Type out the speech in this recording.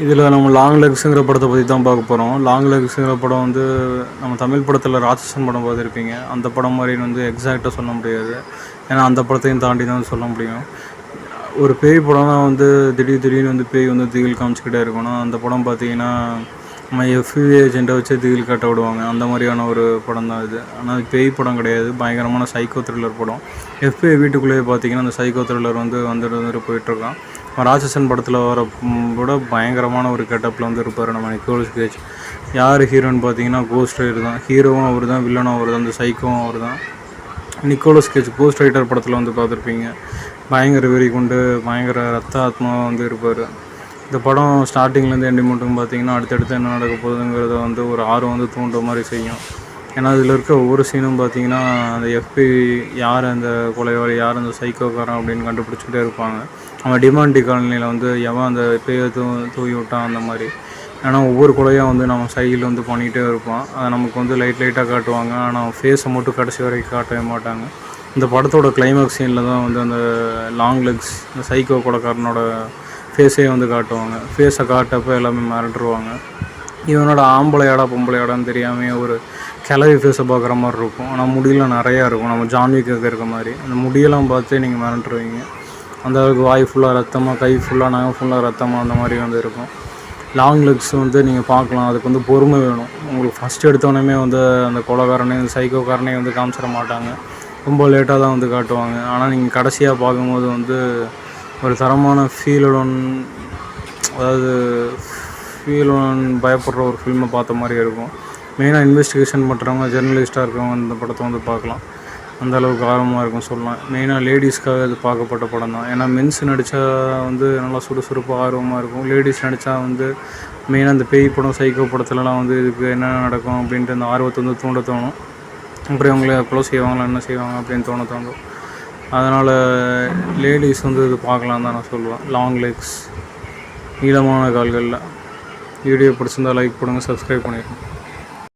இதில் நம்ம லாங் லெக்ஸுங்கிற படத்தை பற்றி தான் பார்க்க போகிறோம். லாங் லெக்ஸுங்கிற படம் வந்து நம்ம தமிழ் படத்தில் ராட்சசன் படம் பார்த்துருப்பீங்க. அந்த படம் மாதிரி வந்து எக்ஸாக்டாக சொல்ல முடியாது. ஏன்னா அந்த படத்தையும் தாண்டி தான் சொல்ல முடியும். ஒரு பேய் படம்னா வந்து திடீர்னு வந்து பேய் வந்து திகில் காமிச்சிக்கிட்டே இருக்கணும். அந்த படம் பார்த்தீங்கன்னா நம்ம எஃப்ஐ ஏஜெண்ட்டை வச்சு திகில் காட்ட விடுவாங்க. அந்த மாதிரியான ஒரு படம் தான் இது. ஆனால் அது பேய் படம் கிடையாது, பயங்கரமான சைக்கோ த்ரில்லர் படம். எஃப்ஐ வீட்டுக்குள்ளேயே பார்த்தீங்கன்னா அந்த சைக்கோ த்ரில்லர் வந்து வந்துட்டு போயிட்டுருக்கான். ராட்சசன் படத்தில் வர கூட பயங்கரமான ஒரு கெட்டப்பில் வந்து இருப்பார் நம்ம நிக்கோலஸ் கேஜ். யார் ஹீரோன்னு பார்த்தீங்கன்னா கோஸ்ட் ரைடர் தான். ஹீரோவும் அவர் தான், வில்லனும் அவர் தான், அந்த சைக்கோவும் அவர் தான். நிக்கோலஸ் கேஜ் கோஸ்ட் ரைடர் படத்தில் வந்து பார்த்துருப்பீங்க. பயங்கர வெறி கொண்டு பயங்கர ரத்த ஆத்மாவாக வந்து இருப்பார். இந்த படம் ஸ்டார்டிங்லேருந்து எண்டிங் மட்டும் பார்த்தீங்கன்னா அடுத்தடுத்து என்ன நடக்க போகுதுங்கிறத வந்து ஒரு ஆர்வம் வந்து தூண்டுற மாதிரி செய்யும். ஏன்னா அதில் இருக்க ஒவ்வொரு சீனும் பார்த்தீங்கன்னா அந்த எஃபி யார் அந்த கொலைவாளி, யார் அந்த சைக்கோக்காரன் அப்படின்னு கண்டுபிடிச்சிக்கிட்டே இருப்பாங்க. அவன் டிமாண்டி காலனியில் வந்து எவன் அந்த பேயை தூவி விட்டான் அந்த மாதிரி. ஏன்னா ஒவ்வொரு கொலையாக வந்து நம்ம சைடில் வந்து பண்ணிகிட்டே இருப்பான். அதை நமக்கு வந்து லைட்டாக காட்டுவாங்க. ஆனால் ஃபேஸை மட்டும் கடைசி வரைக்கும் காட்டவே மாட்டாங்க. இந்த படத்தோட கிளைமேக்ஸ் சீனில் தான் வந்து அந்த லாங் லெக்ஸ் இந்த சைக்கோ கொலைக்காரனோட ஃபேஸே வந்து காட்டுவாங்க. ஃபேஸை காட்டப்போ எல்லாமே மிரட்டுருவாங்க. இவனோட ஆம்பளையாடா பொம்பளையாடான்னு தெரியாமல் ஒரு கிளவி ஃபேஸை பார்க்குற மாதிரி இருக்கும். ஆனால் முடியெல்லாம் நிறையா இருக்கும், நம்ம ஜான்விக்கு இருக்க மாதிரி. அந்த முடியெல்லாம் பார்த்து நீங்கள் மிரட்டுருவீங்க. அந்த அளவுக்கு வாய் ஃபுல்லாக ரத்தமாக, கை ஃபுல்லாக, நகம் ஃபுல்லாக ரத்தமாக அந்த மாதிரி வந்து இருக்கும். லாங் லெக்ஸ் வந்து நீங்கள் பார்க்கலாம். அதுக்கு வந்து பொறுமை வேணும். உங்களுக்கு ஃபஸ்ட்டு எடுத்தோடனே வந்து அந்த கொலைக்காரனையும் சைக்கோக்காரனையும் வந்து காமிச்சிட மாட்டாங்க. ரொம்ப லேட்டாக தான் வந்து காட்டுவாங்க. ஆனால் நீங்கள் கடைசியாக பார்க்கும்போது வந்து ஒரு தரமான ஃபீலுடன், அதாவது ஃபீலுடன் பயப்படுற ஒரு ஃபில்மை பார்த்த மாதிரி இருக்கும். மெயினாக இன்வெஸ்டிகேஷன் பண்ணுறவங்க, ஜெர்னலிஸ்ட்டாக இருக்கவங்க இந்த படத்தை வந்து பார்க்கலாம். அந்த அளவுக்கு ஆர்வமாக இருக்கும் சொல்லலாம். மெயினாக லேடிஸ்க்காக இது பார்க்கப்பட்ட படம் தான். ஏன்னா மென்ஸ் நடித்தா வந்து நல்லா சுறுசுறுப்பாக ஆர்வமாக இருக்கும். லேடிஸ் நடித்தா வந்து மெயினாக இந்த பேய் படம் சைக்கோ படத்துலலாம் வந்து இதுக்கு என்ன நடக்கும் அப்படின்ட்டு அந்த ஆர்வத்தை வந்து தோணும். அப்புறம் இவங்களே கொலை செய்வாங்களா, என்ன செய்வாங்க அப்படின்னு தோணும். அதனால் லேடிஸ் வந்து இது பார்க்கலாம் தான் நான் சொல்லுவேன். லாங் லெக்ஸ், நீளமான கால்களில். வீடியோ பிடிச்சிருந்தால் லைக் பண்ணுங்கள், சப்ஸ்கிரைப் பண்ணிடுங்க.